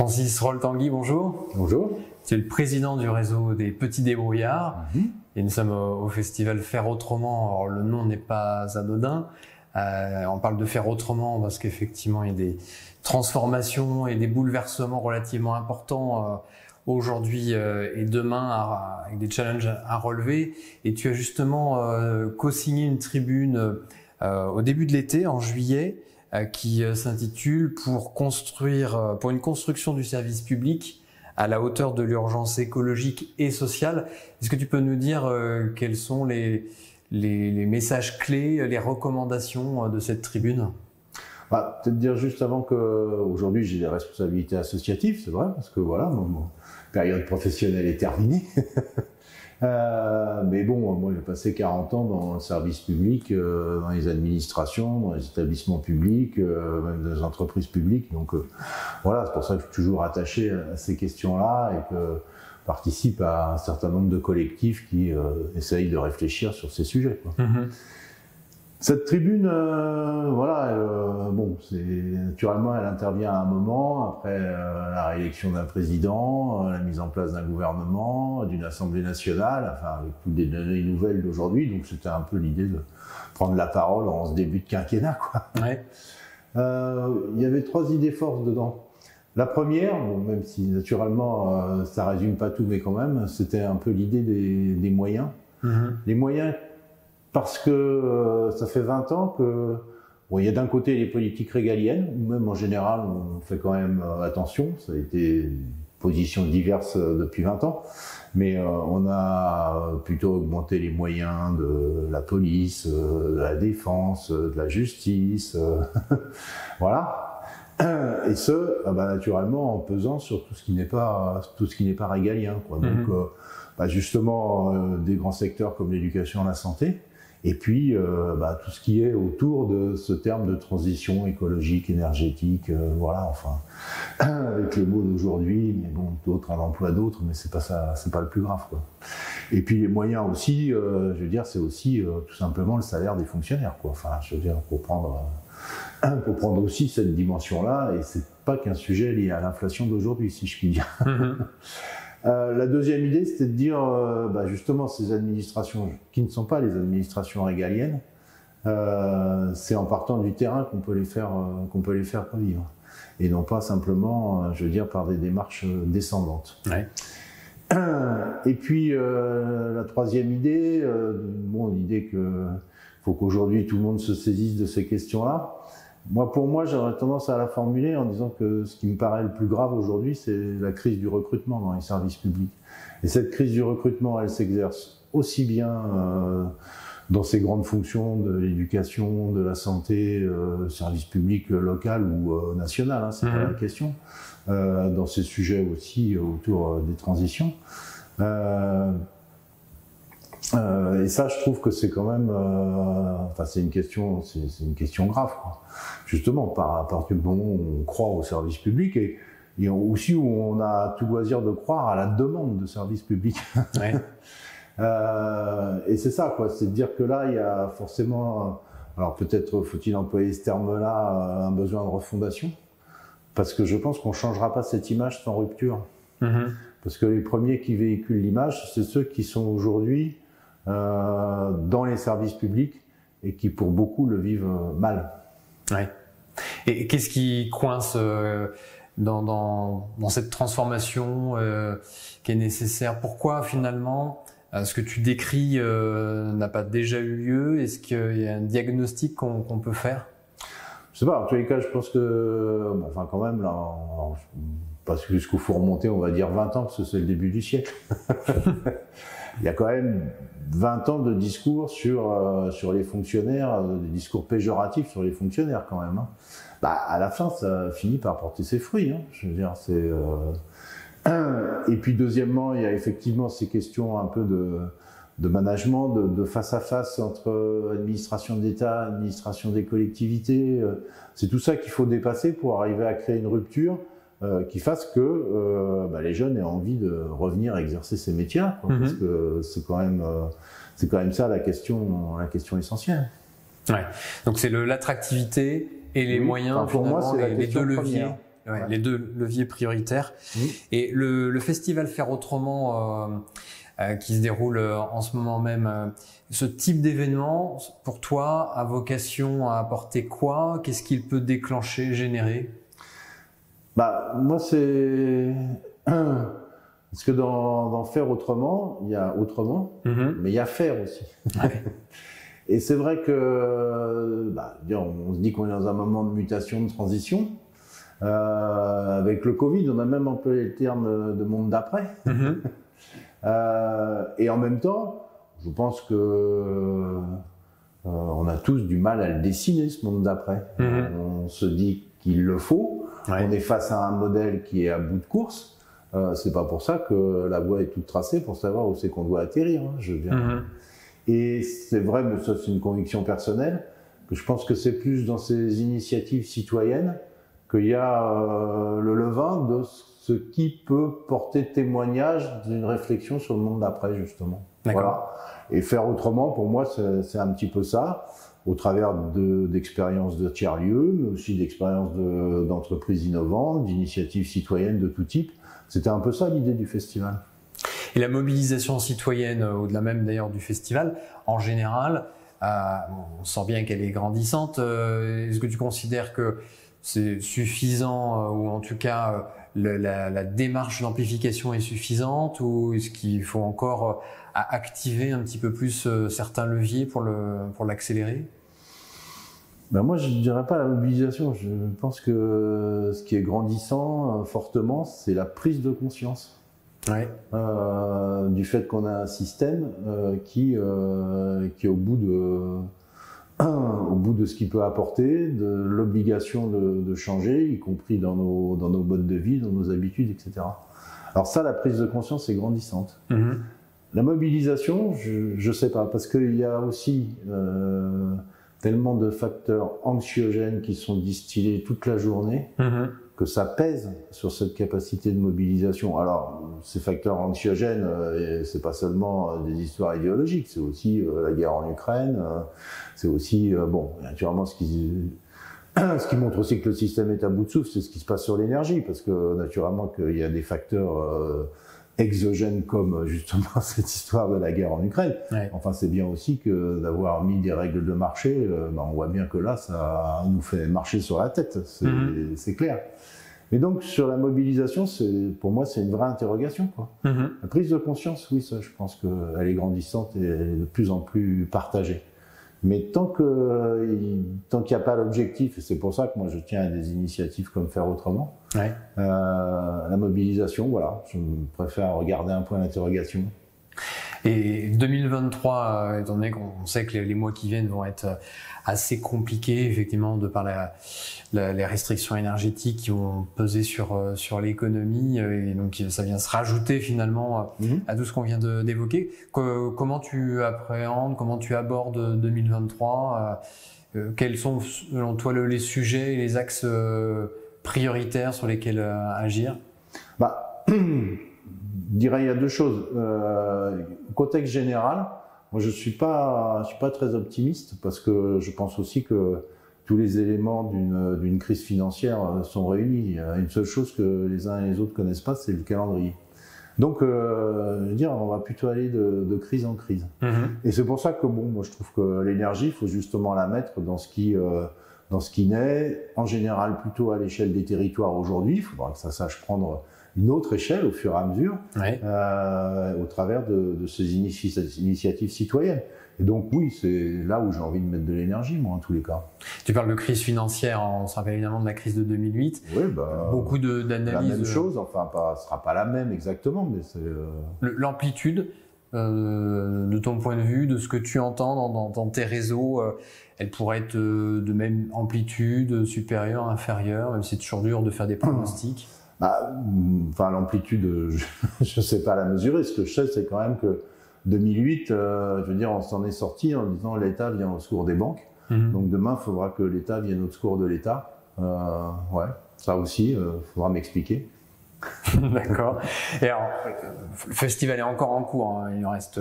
Francis Roll-Tanguy, bonjour. Bonjour. Tu es le président du réseau des Petits Débrouillards et nous sommes au festival Faire Autrement. Alors, le nom n'est pas anodin. On parle de faire autrement parce qu'effectivement il y a des transformations et des bouleversements relativement importants aujourd'hui et demain avec des challenges à relever. Et tu as justement co-signé une tribune au début de l'été, en juillet, qui s'intitule pour une construction du service public à la hauteur de l'urgence écologique et sociale. Est-ce que tu peux nous dire quels sont les messages clés, les recommandations de cette tribune? Peut-être dire juste avant qu'aujourd'hui j'ai des responsabilités associatives, c'est vrai, parce que voilà, mon période professionnelle est terminée. Mais bon, moi j'ai passé 40 ans dans le service public, dans les administrations, dans les établissements publics, même dans les entreprises publiques. Donc voilà, c'est pour ça que je suis toujours attaché à ces questions-là et que participe à un certain nombre de collectifs qui essayent de réfléchir sur ces sujets, quoi. Cette tribune, naturellement, elle intervient à un moment après la réélection d'un président, la mise en place d'un gouvernement, d'une assemblée nationale, enfin avec toutes les données nouvelles d'aujourd'hui. Donc c'était un peu l'idée de prendre la parole en ce début de quinquennat, quoi. Ouais. Il y avait 3 idées forces dedans. La première, même si naturellement ça résume pas tout, mais quand même, c'était un peu l'idée des moyens. Les moyens. Parce que ça fait 20 ans que, il y a d'un côté les politiques régaliennes, où même en général on fait quand même attention, ça a été une position diverse depuis 20 ans, mais on a plutôt augmenté les moyens de la police, de la défense, de la justice, voilà. Et naturellement en pesant sur tout ce qui n'est pas régalien, quoi. Donc justement des grands secteurs comme l'éducation et la santé. Et puis tout ce qui est autour de ce terme de transition écologique, énergétique, avec les mots d'aujourd'hui, mais bon, d'autres, un emploi d'autres, mais c'est pas ça, c'est pas le plus grave, quoi. Et puis les moyens aussi, c'est aussi tout simplement le salaire des fonctionnaires, quoi. Pour prendre aussi cette dimension-là, et c'est pas qu'un sujet lié à l'inflation d'aujourd'hui, si je puis dire. La deuxième idée, c'était de dire, justement, ces administrations qui ne sont pas les administrations régaliennes, c'est en partant du terrain qu'on peut les faire revivre, et non pas simplement, par des démarches descendantes. Ouais. Et puis la troisième idée, l'idée que faut qu'aujourd'hui tout le monde se saisisse de ces questions-là. Pour moi, j'aurais tendance à la formuler en disant que ce qui me paraît le plus grave aujourd'hui, c'est la crise du recrutement dans les services publics. Et cette crise du recrutement, elle s'exerce aussi bien dans ces grandes fonctions de l'éducation, de la santé, service public local ou national, c'est pas la question, dans ces sujets aussi autour des transitions. Et ça, je trouve que c'est quand même, c'est une question grave, quoi. Justement, à partir du moment où on croit au service public et aussi où on a tout loisir de croire à la demande de service public. Ouais. Et c'est ça, quoi. C'est de dire que là, il y a forcément, alors peut-être faut-il employer ce terme-là, un besoin de refondation, parce que je pense qu'on changera pas cette image sans rupture. Parce que les premiers qui véhiculent l'image, c'est ceux qui sont aujourd'hui dans les services publics et qui pour beaucoup le vivent mal. Ouais. Et qu'est-ce qui coince dans cette transformation qui est nécessaire? Pourquoi finalement ce que tu décris n'a pas déjà eu lieu? Est-ce qu'il y a un diagnostic qu'on peut faire? Je sais pas, en tous les cas je pense que quand même là, parce que jusqu'où faut remonter, on va dire 20 ans, parce que c'est le début du siècle. Il y a quand même 20 ans de discours sur les fonctionnaires, des discours péjoratifs sur les fonctionnaires quand même, hein. À la fin, ça finit par porter ses fruits, hein. Et puis deuxièmement, il y a effectivement ces questions un peu de management, de face à face entre administration d'État, administration des collectivités. C'est tout ça qu'il faut dépasser pour arriver à créer une rupture qui fasse que les jeunes aient envie de revenir exercer ces métiers-là, quoi, parce que c'est quand même ça la question essentielle. Ouais. Donc c'est l'attractivité et les moyens, pour moi, c'est les deux leviers. ouais, les deux leviers prioritaires. Et le festival Faire Autrement qui se déroule en ce moment même, ce type d'événement, pour toi, a vocation à apporter quoi? Qu'est-ce qu'il peut déclencher, générer? Moi, c'est... Parce que dans Faire Autrement, il y a autrement, mais il y a faire aussi. Ouais. Et c'est vrai que, on se dit qu'on est dans un moment de mutation, de transition. Avec le Covid, on a même employé le terme de monde d'après. Et en même temps, je pense que on a tous du mal à le dessiner, ce monde d'après. On se dit qu'il le faut. Ouais. On est face à un modèle qui est à bout de course. C'est pas pour ça que la voie est toute tracée pour savoir où c'est qu'on doit atterrir. Je veux dire. Et c'est vrai, mais ça c'est une conviction personnelle, que je pense que c'est plus dans ces initiatives citoyennes qu'il y a le levain de ce qui peut porter témoignage d'une réflexion sur le monde d'après, justement. Voilà. Et Faire Autrement, pour moi, c'est un petit peu ça, au travers d'expériences de tiers-lieux, mais aussi d'expériences d'entreprises innovantes, d'initiatives citoyennes de tout type. C'était un peu ça l'idée du festival. Et la mobilisation citoyenne, au-delà même d'ailleurs du festival, en général, on sent bien qu'elle est grandissante. Est-ce que tu considères que c'est suffisant, ou en tout cas la démarche d'amplification est suffisante, ou est-ce qu'il faut encore activer un petit peu plus certains leviers pour l'accélérer? Moi, je ne dirais pas la mobilisation. Je pense que ce qui est grandissant fortement, c'est la prise de conscience. Ouais. Du fait qu'on a un système qui est au bout de ce qu'il peut apporter, de l'obligation de changer, y compris dans nos modes de vie, dans nos habitudes, etc. Alors ça, la prise de conscience est grandissante. La mobilisation, je sais pas, parce qu'il y a aussi tellement de facteurs anxiogènes qui sont distillés toute la journée, que ça pèse sur cette capacité de mobilisation. Alors, ces facteurs anxiogènes, c'est pas seulement des histoires idéologiques, c'est aussi la guerre en Ukraine, c'est aussi, naturellement, ce qui montre aussi que le système est à bout de souffle, c'est ce qui se passe sur l'énergie, parce que naturellement qu'il y a des facteurs exogènes comme justement cette histoire de la guerre en Ukraine. Ouais. Enfin, c'est bien aussi que d'avoir mis des règles de marché, on voit bien que là, ça nous fait marcher sur la tête, c'est clair. Mais donc, sur la mobilisation, pour moi, c'est une vraie interrogation, quoi. La prise de conscience, oui, ça, je pense qu'elle est grandissante et elle est de plus en plus partagée. Mais tant qu'il n'y a pas l'objectif, et c'est pour ça que moi je tiens à des initiatives comme Faire Autrement, ouais. La mobilisation, voilà, je préfère regarder un point d'interrogation. Et 2023, étant donné qu'on sait que les mois qui viennent vont être assez compliqués, effectivement, de par les restrictions énergétiques qui vont peser sur l'économie, et donc ça vient se rajouter finalement à tout ce qu'on vient d'évoquer. Comment tu appréhendes, comment tu abordes 2023 quels sont, selon toi, les sujets et les axes prioritaires sur lesquels agir? Je dirais il y a deux choses. Contexte général, moi je suis pas très optimiste parce que je pense aussi que tous les éléments d'une crise financière sont réunis. Il y a une seule chose que les uns et les autres connaissent pas, c'est le calendrier. Donc, je veux dire, on va plutôt aller de crise en crise. Et c'est pour ça que moi je trouve que l'énergie, il faut justement la mettre dans ce qui naît, en général plutôt à l'échelle des territoires aujourd'hui. Il faudra que ça sache prendre une autre échelle au fur et à mesure, au travers de ces initiatives citoyennes. Et donc oui, c'est là où j'ai envie de mettre de l'énergie, moi, en tous les cas. Tu parles de crise financière, on se rappelle évidemment de la crise de 2008. Oui, beaucoup d'analyses. La même chose, enfin, ce sera pas la même exactement, mais c'est... L'amplitude, de ton point de vue, de ce que tu entends dans tes réseaux, elle pourrait être de même amplitude, supérieure, inférieure, même si c'est toujours dur de faire des pronostics. L'amplitude, je sais pas la mesurer. Ce que je sais, c'est quand même que 2008, je veux dire, on s'en est sorti en disant l'État vient au secours des banques. Donc demain, il faudra que l'État vienne au secours de l'État. Ça aussi, faudra m'expliquer. D'accord. Et alors, le festival est encore en cours, hein. Il en reste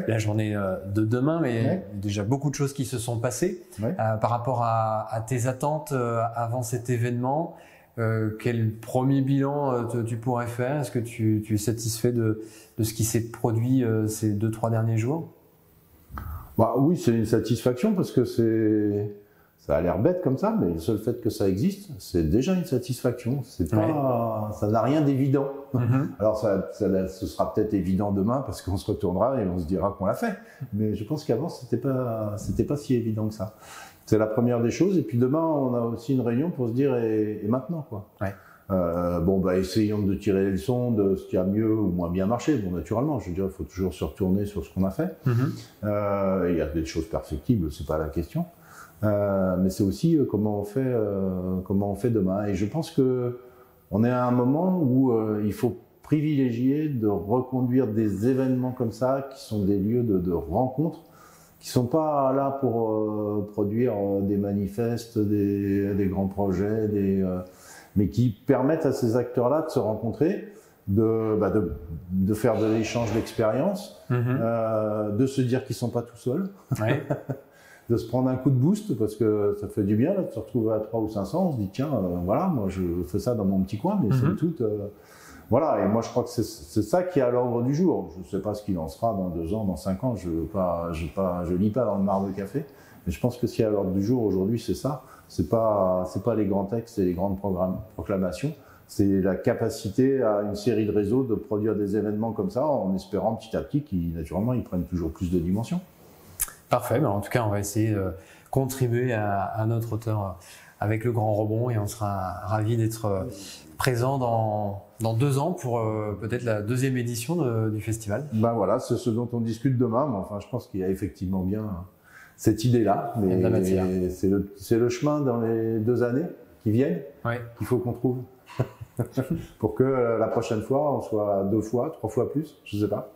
la journée de demain, mais il y a déjà beaucoup de choses qui se sont passées. Par rapport à tes attentes avant cet événement, quel premier bilan tu pourrais faire? Est-ce que tu es satisfait de ce qui s'est produit ces 2-3 derniers jours? Bah oui, c'est une satisfaction parce que ça a l'air bête comme ça, mais le seul fait que ça existe, c'est déjà une satisfaction. C'est pas, ça n'a rien d'évident. Alors ce sera peut-être évident demain parce qu'on se retournera et on se dira qu'on l'a fait. Mais je pense qu'avant c'était pas si évident que ça. C'est la première des choses. Et puis demain, on a aussi une réunion pour se dire et maintenant quoi. Bon bah essayons de tirer les leçons de ce qui a mieux ou moins bien marché. Bon naturellement, je veux dire, il faut toujours se retourner sur ce qu'on a fait. Il y a des choses perfectibles, c'est pas la question. Mais c'est aussi comment on fait demain. Et je pense que on est à un moment où il faut privilégier de reconduire des événements comme ça, qui sont des lieux de rencontre, qui sont pas là pour produire des manifestes, des grands projets, mais qui permettent à ces acteurs-là de se rencontrer, de faire de l'échange d'expériences, de se dire qu'ils sont pas tout seuls. De se prendre un coup de boost parce que ça fait du bien là, de se retrouver à 300 ou 500, on se dit tiens voilà, moi je fais ça dans mon petit coin, mais somme toute voilà. Et moi je crois que c'est ça qui est à l'ordre du jour. Je sais pas ce qu'il en sera dans 2 ans, dans 5 ans, je lis pas dans le mar de café, mais je pense que ce qui est à l'ordre du jour aujourd'hui, c'est ça. C'est pas les grands textes et les grandes proclamations, c'est la capacité à une série de réseaux de produire des événements comme ça en espérant petit à petit qu'ils naturellement ils prennent toujours plus de dimensions. Parfait, en tout cas on va essayer de contribuer à notre hauteur avec le Grand Rebond et on sera ravis d'être présent dans 2 ans pour peut-être la 2e édition du festival. Ben voilà, c'est ce dont on discute demain, mais enfin je pense qu'il y a effectivement bien cette idée-là, mais c'est le chemin dans les 2 années qui viennent qu'il faut qu'on trouve pour que la prochaine fois on soit 2 fois, 3 fois plus, je sais pas.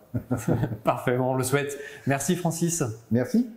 Parfait, on le souhaite. Merci Francis. Merci.